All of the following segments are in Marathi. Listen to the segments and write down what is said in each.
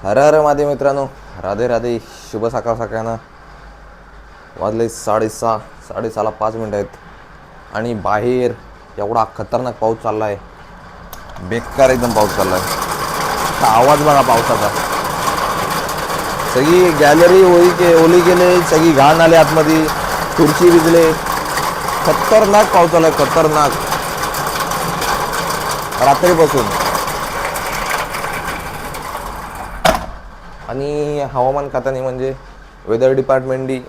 हर हर महादेव मित्रांनो, राधे राधे. शुभ सकाळ सगळ्यांना. वाजले 6:30, 6:30ला 5 मिनिटं आहेत आणि बाहेर एवढा खतरनाक पाऊस चालला आहे. बेकार एकदम पाऊस चालला आहे. आवाज बघा पावसाचा. सगळी गॅलरी ओली गेले, सगळी घाण आली आतमध्ये, खुर्ची भिजले. खतरनाक पाऊस चालला आहे, खतरनाक रात्रीपासून. आणि हवामान खात्याने म्हणजे वेदर डिपार्टमेंटनी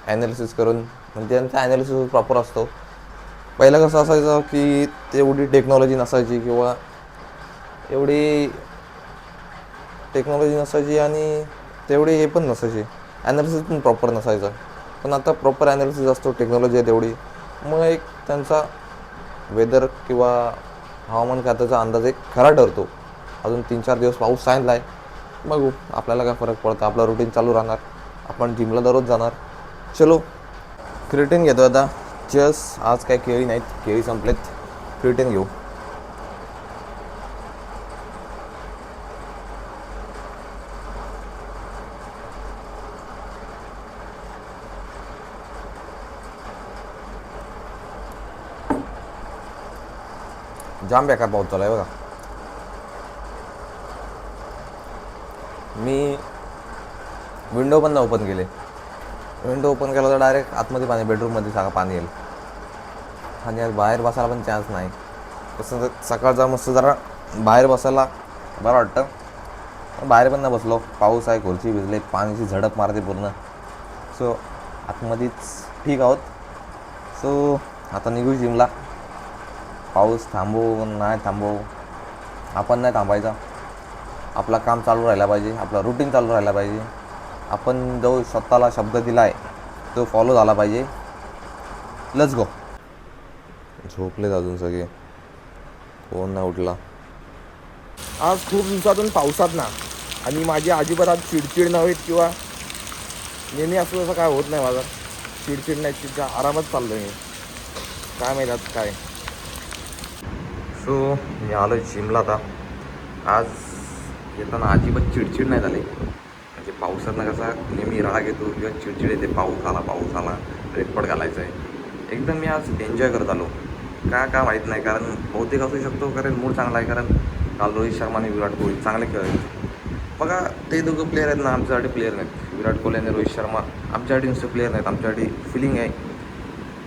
ॲनालिसिस करून म्हणजे त्यांचा ॲनालिसिस प्रॉपर असतो. पहिलं कसं असायचं की तेवढी टेक्नॉलॉजी नसायची किंवा एवढी टेक्नॉलॉजी नसायची आणि तेवढी हे पण नसायची, ॲनालिसिस पण प्रॉपर नसायचं. पण आता प्रॉपर ॲनालिसिस असतो, टेक्नॉलॉजी आहे तेवढी. मग एक त्यांचा वेदर किंवा हवामान खात्याचा अंदाज एक खरा ठरतो. अजून 3-4 दिवस पाऊस सांगितला आहे, बघू आपल्याला काय फरक पडतो. आपलं रुटीन चालू राहणार, आपण जिमला दररोज जाणार. चलो क्रिएटिन घेतो आता. आज काय केळी नाहीत, केळी संपलेत. क्रिएटिन घेऊ. जाम बेकार पाऊस चालू आहे बघा. मी विंडो पण ओपन केले. विंडो ओपन केला तर डायरेक्ट आतमध्ये पाणी, बेडरूममध्ये सगळं पाणी येईल. आणि आज बाहेर बसायला पण चान्स नाही. कसं सकाळचा मस्त जरा बाहेर बसायला बरं वाटतं. बाहेर पण नाही बसलो, पाऊस आहे, खुर्ची भिजले, पाण्याची झडप मारते पूर्ण. सो आतमध्येच ठीक आहोत. सो आता निघू जिमला. पाऊस थांबवू नाही थांबवू, आपण नाही थांबायचा. आपलं काम चालू राहायला पाहिजे, आपलं रुटीन चालू राहायला पाहिजे. आपण जो स्वतःला शब्द दिला आहे तो फॉलो झाला पाहिजे. Let's go. झोपलेत अजून सगळे, कोण नाही उठला. आज खूप दिवसातून पावसात ना, आणि माझी अजिबात आज चिडचिड नव्हे किंवा नेहमी असं तसं काय होत नाही. माझा चिडचिड नाही, चिडचा आरामात चाललो आहे. काय माहीत आज काय. सो मी आलो जिमला आता. आज येताना अजिबात चिडचिड नाही झाली. म्हणजे पावसातनं कसा नेहमी राग येतो किंवा चिडचिड येते, पाऊस आला रेनकोट घालायचं आहे. एकदम मी आज एन्जॉय करत आलो. का माहीत नाही, कारण बहुतेक असू शकतो कारण मूड चांगला आहे. कारण काल रोहित शर्मा आणि विराट कोहली चांगले खेळले. बघा ते दोघं प्लेयर आहेत ना, आमच्यासाठी प्लेयर नाहीत. विराट कोहली आणि रोहित शर्मा आमच्यासाठी नुसते प्लेयर नाहीत, आमच्यासाठी फिलिंग आहे.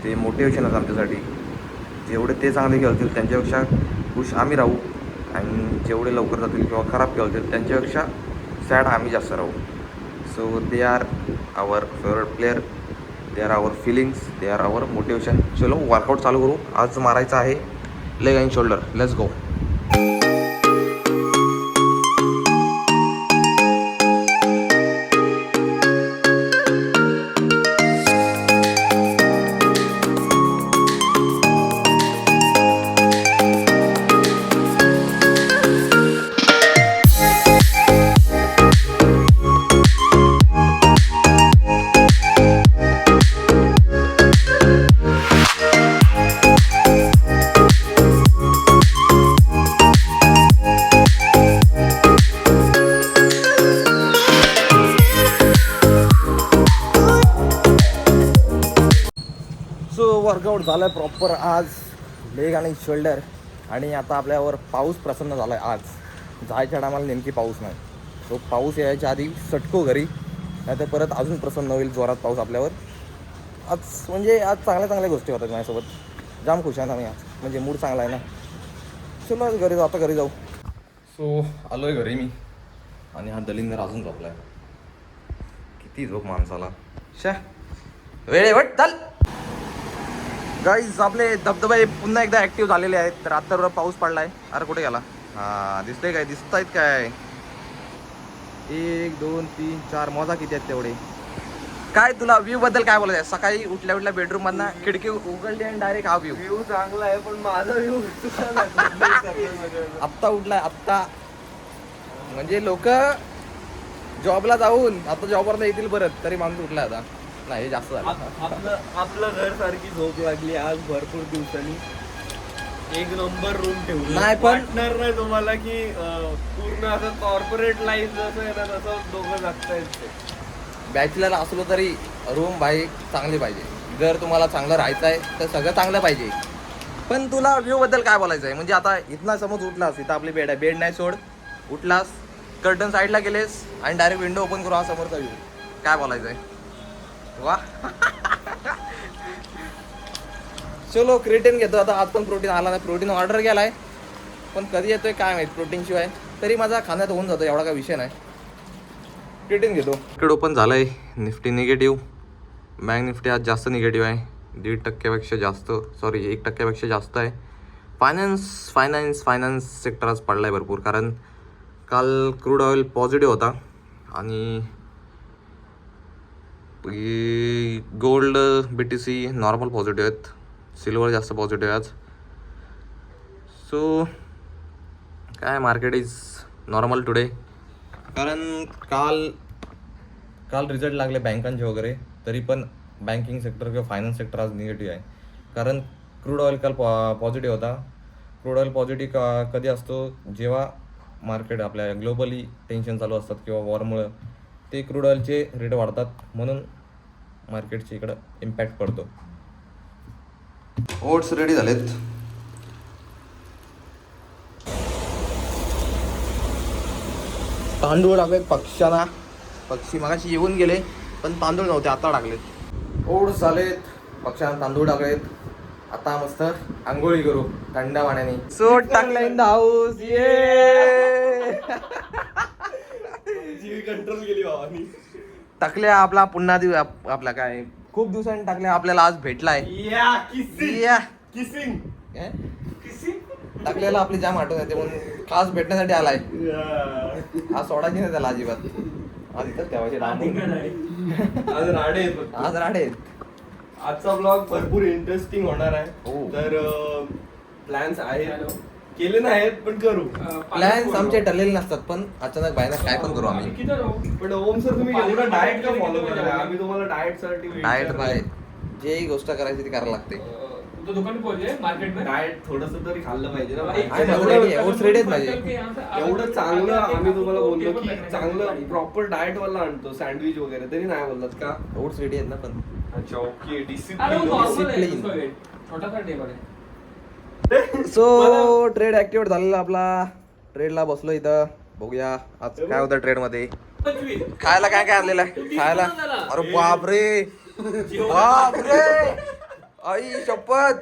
ते मोटिवेशन आहेत आमच्यासाठी. जेवढे ते चांगले खेळतील त्यांच्यापेक्षा खुश आम्ही राहू, आणि जेवढे लवकर जातील किंवा खराब खेळतील त्यांच्यापेक्षा सॅड आम्ही जास्त राहू. So they are our favourite player, they are our feelings, they are our motivation. चलो वर्कआउट चालू करू. आज मारायचं आहे leg and shoulder. Let's go. Workout झालं आहे प्रॉपर आज लेग आणि शोल्डर. आणि आता आपल्यावर पाऊस प्रसन्न झाला आहे. आज जायच्या टायमाला नेमकी पाऊस नाही. तो पाऊस यायच्या आधी सटको घरी, नाही तर परत अजून प्रसन्न होईल जोरात पाऊस आपल्यावर. आज म्हणजे आज चांगल्या गोष्टी होतात माझ्यासोबत. जाम खुश आहे ना मी आज, म्हणजे मूड चांगला आहे ना. चलो आज घरी जाऊ, आता घरी जाऊ. सो आलो आहे घरी मी, आणि हा दलिंदर अजून झोपला आहे. किती झोप माणसाला. वेळेवट चाल. गाईज आपले धबधबे पुन्हा एकदा ॲक्टिव्ह झालेले आहेत. रात्रभर पाऊस पडला आहे. अरे कुठे गेला? हां दिसतंय काय, दिसत आहेत काय? 1 2 3 4 मोजा किती आहेत तेवढे. काय तुला व्ह्यू बद्दल काय बोलायचं आहे? सकाळी उठल्या बेडरूम मधनं खिडकी उघडली आणि डायरेक्ट हा व्ह्यू चांगला आहे, पण माझा व्ह्यू आत्ता उठलाय आत्ता. म्हणजे लोक जॉबला जाऊन आता जॉबवर येतील परत, तरी माणूस उठलाय आता. नाही जास्त झालं. आपलं घर सारखी झोप लागली आज भरपूर दिवसांनी. एक नंबर रूम ठेवली. नाही पण- वाटणार नाही तुम्हाला की पूर्ण असं कॉर्पोरेट लाईफ जसं आहे ना तसं दोघं जगतायत ते. बॅचलर असलो तरी रूम भाई चांगली पाहिजे. जर तुम्हाला चांगलं राहायचं आहे तर सगळं चांगलं पाहिजे. पण तुला व्ह्यू बद्दल काय बोलायचं आहे? म्हणजे आता इथनं समज उठलास, इथं आपली बेड आहे, बेड नाही सोड, उठलास, कर्टन साईडला गेलेस आणि डायरेक्ट विंडो ओपन करू, हा समोरचा व्ह्यू. काय बोलायचं आहे? वा. चलो क्रिएटिन घेतो आता. आज पण प्रोटीन आला नाही. प्रोटीन ऑर्डर केला आहे पण कधी येतोय काय माहीत प्रोटीनशिवाय. तरी माझा खाण्यात होऊन जातो, एवढा काय विषय नाही. क्रिएटिन घेतो. मार्केट ओपन झालं आहे. निफ्टी निगेटिव्ह, बँक निफ्टी आज जास्त निगेटिव्ह आहे. 1.5% जास्त, सॉरी 1% जास्त आहे. फायनान्स सेक्टर आज पडला आहे भरपूर. कारण काल क्रूड ऑइल पॉझिटिव्ह होता आणि गोल्ड BTC नॉर्मल पॉझिटिव्ह आहेत. सिल्वर जास्त पॉझिटिव्ह आहे आज. सो काय मार्केट इज नॉर्मल टुडे. कारण काल रिझल्ट लागले बँकांचे वगैरे, तरी पण बँकिंग सेक्टर किंवा फायनान्स सेक्टर आज निगेटिव्ह आहे. कारण क्रूड ऑइल काल पॉझिटिव्ह होता. क्रूड ऑइल पॉझिटिव्ह कधी असतो? जेव्हा मार्केट आपल्या ग्लोबली टेन्शन चालू असतात किंवा वॉरमुळं ते क्रूड ऑइलचे रेट वाढतात, म्हणून मार्केटच्या इकडं इम्पॅक्ट पडतो. ओट्स रेडी झालेत. तांदूळ टाकलेत पक्ष्यांना. पक्षी मगाशी येऊन गेले पण तांदूळ नव्हते, आता टाकलेत. ओट्स झालेत, पक्ष्यांना तांदूळ टाकलेत. आता मस्त आंघोळी करू थंड पाण्याने. सोट टाकला इन द हाऊस. ये जीव कंट्रोल केली भावानी. टाकल्या आपला पुन्हा आपला काय खूप दिवसांनी टाकल्या, आपल्याला आज भेटलाय. या किसिंग या. किसिंग काय? किसिंग टाकलेला आपली जाम आठवण येते म्हणून खास भेटण्यासाठी आलाय. हा सोडायची नाही त्याला अजिबात. आज इथंच ठेवायचे आज राडे आहेत फक्त. आज राडे. आजचा ब्लॉग भरपूर इंटरेस्टिंग होणार आहे. हो. तर प्लॅन्स आहेत, केले नाहीत पण करू. प्लॅन्स आमचे ठरलेले नसतात, पण अचानक बाहेर काय पण करू आम्ही. पण ओम सर तुम्ही एवढा डाएट का फॉलो करताय? आम्ही तुम्हाला डाएट साठी डाएट बाय जे गोष्ट करायची ती करायला लागते. तो दुकान पहुंचे मार्केट में डाएट थोडस तरी खाल्लं पाहिजे ना. आहे माझं ready आहे. ओट्स ready आहेत माझे. एवढं चांगलं आम्ही तुम्हाला बोललो की चांगलं प्रॉपर डाएट वाला आणतो, सँडविच वगैरे, तरी नाही बोललात का? ओट्स रेडी आहेत ना पण. अच्छा ओके. अरे वो डिसिप्लिन. नॉर्मल है Discipline. उसका वेट छोटा सा टेबल है. सो ट्रेड ऍक्टिव्हेट झालेला आपला. ट्रेडला बसलो इथं. बघूया आज काय होतं ट्रेड मध्ये. 25 खायला काय काय आणलेलं आहे खायला? अरे बापरे, बापरे, आई शपथ.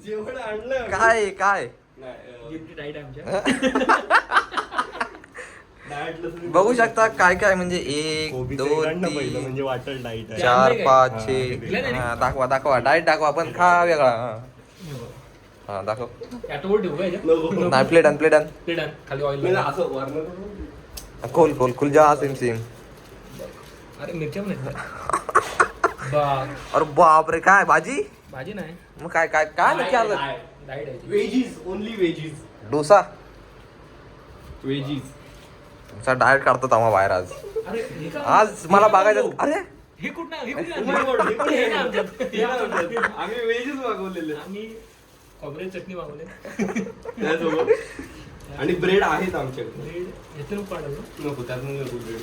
जेवण आणलं काय काय गिफ्ट डाइट आमच्या. डाएट बघू शकता काय काय म्हणजे 1 2 पहिलं 3 म्हणजे वाटल डाएट आहे. 4 5 हा, 6. दाखवा दाखवा डाएट दाखवा, पण खा वेगळा. हा दाखव. याटोवर ठेवू का याच्यात? नको. नाही प्लेट आण प्लेट आण. ते डन. खाली ऑइल नाही, असं वरनं करू. खोल खोल खुल जा. Same same. अरे मिरच्या पण आहेत. बा अरे बापरे, काय भाजी? भाजी नाही. मग काय काय काय नक्की आलं? डाइट आहे. Veggies, only veggies. Dosa. Veggies. तुमचा डाएट काढतो आम्हा बाहेर आज. अरे हे का? आज मला बघायचं. अरे हे कुठं हे कुठे Oh my God, हे पण हे आहे. ना आमच्यात. हे आमच्यात. आम्ही वेजीज मागवलेले. आम्ही खोबरे चटणी मागवले. त्यासोबत. आणि ब्रेड आहेत आमच्याकडे. ब्रेड घेतलं काढलं. नको त्यात नको ब्रेड.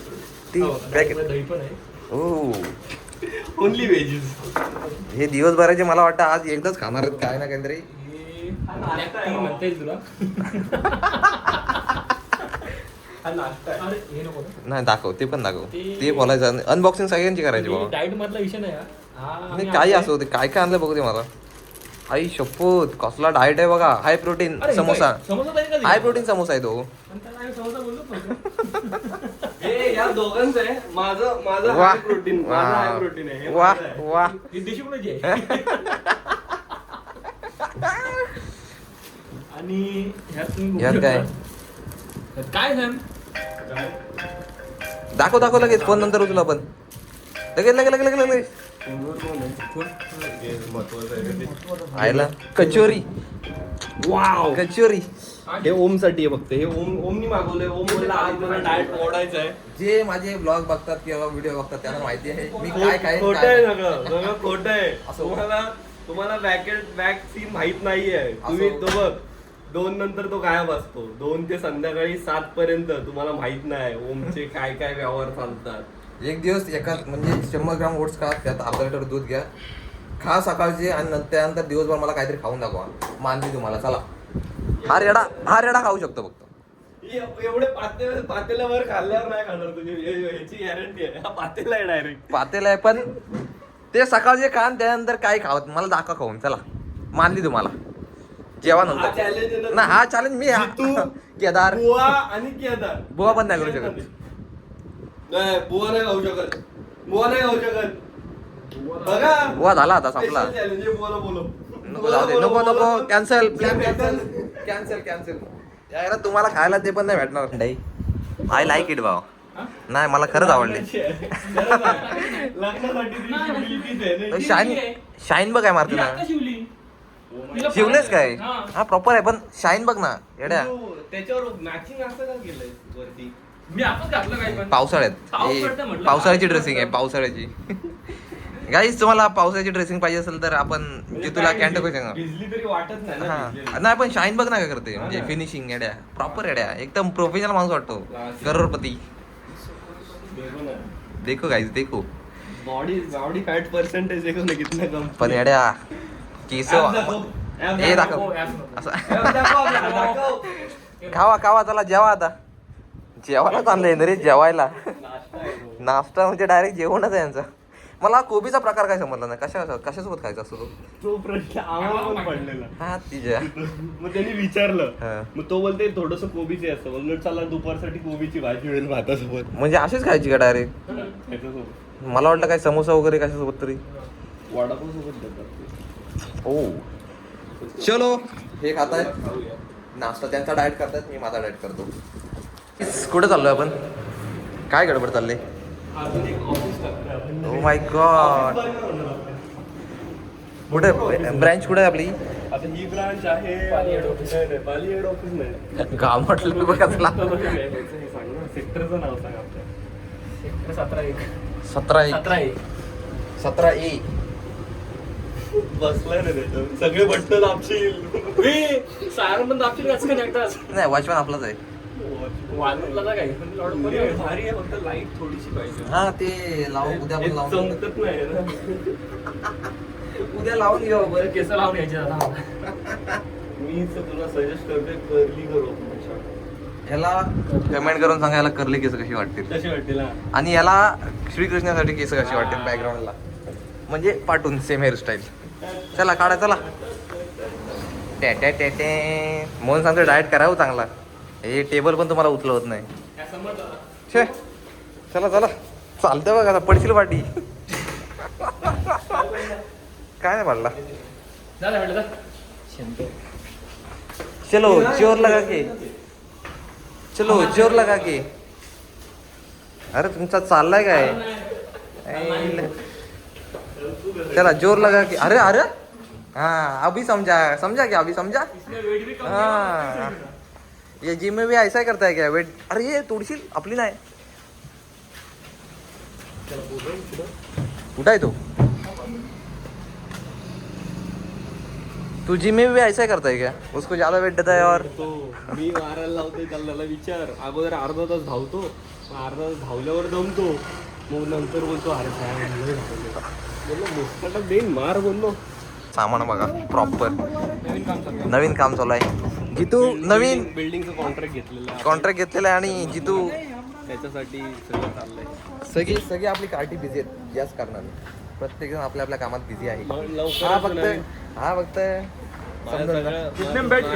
ती पॅकेट. दही पण आहे. हो. Only veggies. हे दिवसभराचे मला वाटतं आज एकदाच खाणार आहेत काय ना काहीतरी. हे ती म्हणता येईल तुला. हा नाश्ता आहे. अरे हे नको ना. नाही दाखव, ते पण दाखव. ते- ते बोलायचं. अनबॉक्सिंग सगळ्यांची करायची बाबा. डाएट मधला विषय नाही हा. हा नाही आम्ही काही आणलंय. असो ते काय काय आणलं बघू दे मला. आई शपथ कसला डाएट आहे बघा. हाय प्रोटीन अरे, हे समोसा. काय? समोसा पाहिजे का हाय तिला? प्रोटीन समोसा आहे तो. पण त्याला आम्ही समोसा बोललोच नव्हतो. हे या दोघांचं आहे. माझं वा हाय प्रोटीन. माझं हाय प्रोटीन आहे. हे वा माझं आहे. वा. ही डिश कोणाची आहे? आणि ह्यात तुम्ही यात बघू काय? शकता. यात काय सॅम? काय? दाखव दाखव लगेच. फोन नंतर उचला पण. लगेच लगेच लगेच लगेच लगेच. हे महत्वाचं आहे ते. आयला कचोरी. वाव. कचोरी. हे ओम साठी आहे फक्त. हे ओमनी मागवलंय. ओम बोलला आज मला डाएट ओढायचं आहे. जे माझे ब्लॉग बघतात किंवा व्हिडिओ बघतात त्यांना माहिती आहे मी काय काय खोटं आहे सगळं. सगळं खोटं आहे. असं. तुम्हाला तुम्हाला बॅक सीन माहित नाहीये. तुम्ही असं- तो बघ 2 नंतर तो गायब असतो. 2 ते संध्याकाळी 7 पर्यंत तुम्हाला माहित नाही ओमचे काय काय व्यवहार चालतात. एक दिवस एका म्हणजे 100 ग्राम ओट्स खा, त्यात अर्धा लिटर दूध घ्या, खा सकाळचे आणि त्यानंतर दिवसभर मला काहीतरी खाऊन दाखवा. मानली तुम्हाला. चला हा रेडा खाऊ शकतो फक्त. एवढे पातेल्यावर खाल्ल्यावर नाही खाणार तुम्ही. याची गॅरंटी आहे. हा पातेला आहे डायरेक्ट. पातेल आहे पण ते सकाळचे खा आणि त्यानंतर काय खावत मला दाखवा खाऊन. चला मानली तुम्हाला. जेवण हा challenge आहे ना हा चॅलेंज मी जितू, केदार बुवा आणि केदार. बुवा पण नाही करू शकत. नाही बुवा नाही खाऊ शकत. बुवा नाही खाऊ शकत. बघा बुवा झाला आता संपला. Special challenge आहे, बुवाला बोलव. नको जाऊ दे. नको नको कॅन्सल प्लॅन कॅन्सल यायला तुम्हाला खायला ते पण नाही भेटणार. नाही आय लाईक इट भाऊ. नाही मला खरंच आवडले. लग्नासाठी ती शिवली तीच आहे ना. शाईन बघ काय मारते मी ना. आता शिवली. तिला शिवलेस काय हा. हा प्रॉपर आहे पण शाईन बघ ना येड्या. तू त्याच्यावर मॅचिंग असं का केलंय वरती? मी आताच घातलं काही पण पावसाळ्यात पाऊस हे पडतं म्हटलं. पावसाळ्याची ड्रेसिंग आहे पावसाळ्याची. गाईज तुम्हाला पावसाळ्याची ड्रेसिंग पाहिजे असेल तर आपण म्हणजे जे तुला काय कॅन्टो भिजली तरी वाटत नाही ना भिजलेली. हा नाही पण शाईन बघ ना काय करते हा म्हणजे ना. फिनिशिंग येड्या प्रॉपर येड्या एकदम प्रोफेशनल माणूस वाटतो. Classic. करोडपती. देखो ना देखो गाईज देखो. बॉडी फॅट पर्सेंटेज देखो ना कितना कम. पण येड्या केस Abs दाखव. Abs हे दाखव. दाखव हो, याच नको. असं Abs दाखव. खावा चला जेवा आता. जेवायलाच आणलंय ना रे जेवायला. नाश्ता आहे तो. नाश्ता म्हणजे डायरेक्ट जेवणच आहे यांचा. मला कोबीचा प्रकार काय समजला नाही. कशासोबत खायचा असतो तो. तो प्रश्न आम्हाला पण पडलेला. हा तिच्या मग त्यांनी विचारलं हा. मग तो बोलते थोडस कोबीचे असतं. बोललो चला दुपारसाठी कोबीची भाजी होईल भातासोबत. म्हणजे अशीच खायची का डायरेक्ट. त्याच्यासोबत मला वाटलं काय समोसा वगैरे कशासोबत तरी. वडापाव सोबत देतात ते. ओ चलो हे खाताय खाऊया. नाश्ता त्यांचा डाएट करतात मी माझा डाएट करतो. कुठे चाललोय आपण काय गडबड चालली. अजून एक ऑफिस टाकतोय आपण. ओ माय गॉड ऑफिस बंद होणार आपलं. कुठे ब्रँच कुठे आहे आपली. आता ही ब्रांच आहे पाली हेड ऑफिस नाही. गाव म्हटलं बघा चला. हे सांग ना सेक्टरचं नाव सांग आपल्या. Sector 17A. 17A 17A बसलाय ना त्याच्यावर सगळे बटन दाबशील. सारण पण दाबशील का असं एकदाच नाही वॉचमॅन आपलाच आहे. वाजवला ना काही पण लॉड भारी बरी भारी आहे फक्त लाईट थोडीशी पाहिजे. हा ते लावून उद्या हे आपण लावून चमकत नाही ना. उद्या लावून घेऊ बरं केस लावून यायचे आता. मी तुला सजेस्ट करतोय कर्ली करू. याला कमेंट करून सांगा याला करली केस कशी वाटतील कशी वाटतील हा? आणि याला श्रीकृष्णासाठी केस कशी वाटतील बॅकग्राऊंडला म्हणजे पाठवून सेम हेअरस्टाईल. चला काढा चला. टे म्हणून सांगतो डाएट करावं चांगला. हे टेबल पण तुम्हाला उचलवत नाही. काय समजलं? छे चला चालतं बघा आता पडशील पाठी. काय नाही पडला. झालं म्हटलं जा. शांत. चलो जोर लगा के चलो जोर लगा के. अरे तुमचा चाललाय काय. चला जोर लगा के. अरे हाँ अभी समझा क्या अभी समझा. इसने वेट भी कम हाँ ये जिम में भी ऐसा ही करता है क्या वेट. अरे ये तोडशील आपली नाही. कुठं आहे तो. तू जिम में भी ऐसा ही करता है क्या. उसको ज्यादा वेट देता है और तो मी मारायला लावतोय त्याला विचार. अगोदर अर्धा तास धावतो मग अर्धा तास धावल्यावर दमतो मग नंतर बोलतो अरे काय बोललो मुस्कटा देईन मार बोललो. सामान बघा प्रॉपर नवीन काम चालू आहे. नवीन काम चालू आहे. जितू नवीन बिल्डिंगचं कॉन्ट्रॅक्ट घेतलेलं आहे. कॉन्ट्रॅक्ट घेतलेलं आहे आणि जितू त्याच्यासाठी सगळं चाललंय. सगळी आपली पार्टी बिझी आहेत याच कारणाने. प्रत्येक जण आपल्या आपल्या कामात बिझी आहे. मग हा लवकर फक्त समजून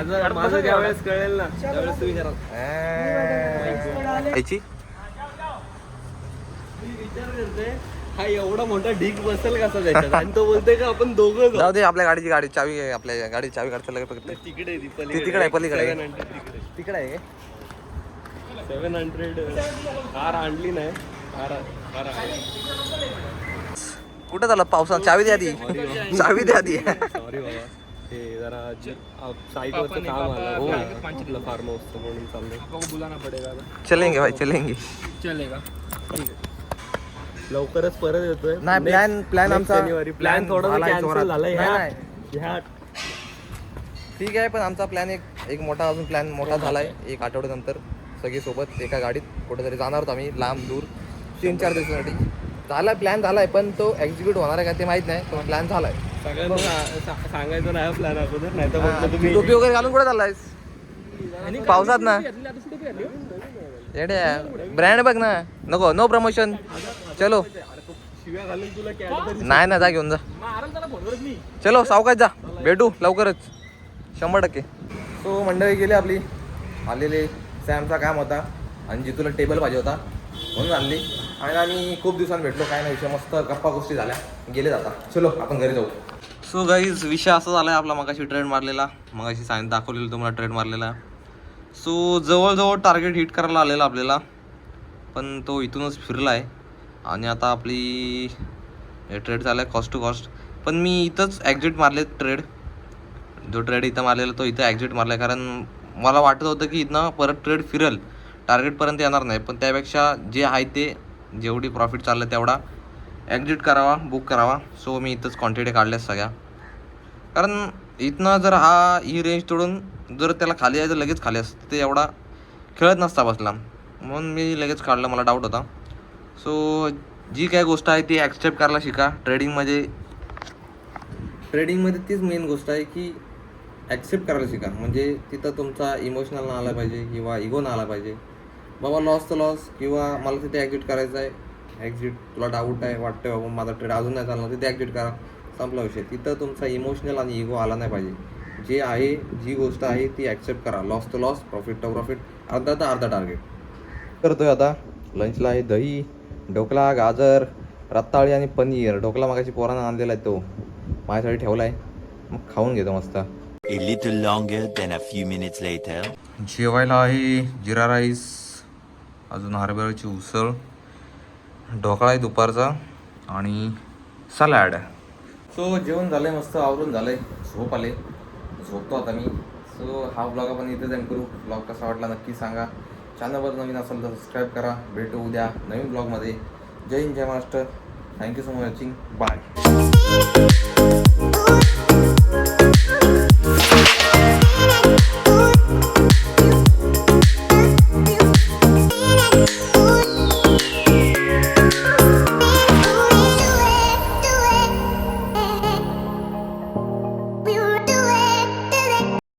जा. माझं ज्यावेळेस कळेल ना त्यावेळेस तुम्ही करा. याची मी विचार करते हा एवढा मोठा ढीग बसेल कसा त्याच्यात आणि तो बोलतोय का आपण दोघं जाऊ. जाऊ दे आपल्या गाडी चावी आहे. आपल्या गाडी चावी काढता फक्त तिकडे आहे ती ती तिकडे आहे, पलीकडे आहे. 700 तिकडे. तिकडे आहे. 700 कार आणली नाही. कार आहे. कुठं झालं पावसात. चावी द्या आधी. चावी द्या आधी. सॉरी बाबा ते जरा साईडवरचं काम आलं फार्म हाऊसचं म्हणून चाललंय. आपको बुलाना पड़ेगा. चलेंगे भाई चलेंगे. चलेगा ठीक है. लवकरच परत येतोय. नाही, प्लॅन आमचा शनिवारी प्लॅन थोडा झालाय कॅन्सल जोरात. झालाय. नाही, ह्या ठीक आहे, पण आमचा प्लॅन एक मोठा अजून प्लॅन मोठा झालाय. एक आठवड्यानंतर सगळी सोबत एका गाडीत कुठेतरी जाणार आहोत आम्ही लांब दूर 3-4 दिवसासाठी. झालाय प्लॅन झालाय, पण तो एक्झिक्यूट होणार आहे का ते माहित नाही. तो प्लॅन झालाय. सगळ्यांना सांगायचं नाही प्लॅन अगोदर, नाही तर म्हटलं तुम्ही टोपी वगैरे घालून कुठे चाललायस पावसात ना? ब्रँड बघ ना. नको, नो प्रमोशन. चलो शिव्या घालून तुला कॅडबरी. नाही ना, जा घेऊन जा. चलो सावकाश जा, भेटू लवकरच 100%. सो मंडळी गेली आपली. आलेले सॅमचा काम होता आणि जितूला टेबल पाहिजे होता म्हणून आणली. आणि आम्ही खूप दिवसांनी भेटलो, काय नाही विषय, मस्त गप्पा गोष्टी झाल्या. गेले जाता. चलो आपण घरी जाऊ. सो गाईज विषय असा झाला आहे आपला, मगाशी ट्रेड मारलेला, मगाशी दाखवलेलं तुम्हाला ट्रेड मारलेला. सो जवळजवळ टार्गेट हिट करायला आलेला आपल्याला, पण तो इथूनच फिरला आहे. आणि आता आपली ट्रेड झाला आहे कॉस्ट टू कॉस्ट. पण मी इथंच ॲक्झिट मारले ट्रेड. जो ट्रेड इथं मारलेला तो इथं ॲक्झिट मारला आहे, कारण मला वाटत होतं की इथनं परत ट्रेड फिरेल, टार्गेटपर्यंत येणार नाही. पण त्यापेक्षा जे आहे ते जेवढी प्रॉफिट चाललं तेवढा ॲक्झिट करावा, बुक करावा. सो मी इथंच क्वांटिटी काढल्यास सगळ्या, कारण इथनं जर ही रेंज तोडून जर त्याला खाली यायचं लगेच खाली असतं ते एवढा खेळत नसता बसला, म्हणून मी लगेच काढलं. मला डाऊट होता. सो जी काय गोष्ट आहे ती ॲक्सेप्ट करायला शिका. ट्रेडिंगमध्ये तीच मेन गोष्ट आहे की ॲक्सेप्ट करायला शिका. म्हणजे तिथं तुमचा इमोशनल ना आला पाहिजे किंवा इगो ना आला पाहिजे. बाबा लॉस तर लॉस, किंवा मला तिथे ॲक्झिट करायचं आहे, ॲक्झिट तुला डाऊट आहे, वाटतं बाबा माझा ट्रेड अजून नाही चालणार, तिथे ॲक्झिट करा, संपला विषय. तिथं तुमचा इमोशनल आणि इगो आला नाही पाहिजे. जे आहे, जी गोष्ट आहे ती ॲक्सेप्ट करा. लॉस तर लॉस, प्रॉफिट तर प्रॉफिट, अर्धा तर अर्धा टार्गेट. करतोय आता लंचला आहे दही, ढोकळा, गाजर, रताळी आणि पनीर. ढोकळा मागाशी पोरांना आणलेला आहे, तो माझ्यासाठी ठेवला आहे, मग खाऊन घेतो मस्त. A little longer than a few minutes later. जेवायला आहे जिरा राईस, अजून हरभऱ्याची उसळ, ढोकळा आहे दुपारचा आणि सलाड. सो जेवण झालं आहे, मस्त आवरून झालं आहे, झोप आले, झोपतो आता मी. सो हा ब्लॉग आपण इथेच एंड करू. ब्लॉग कसा वाटला नक्की सांगा. चॅनलवर नवीन असेल तर सबस्क्राईब करा. भेटू उद्या नवीन ब्लॉगमध्ये. जय हिंद, जय Maharashtra. Thank you so much watching. Bye.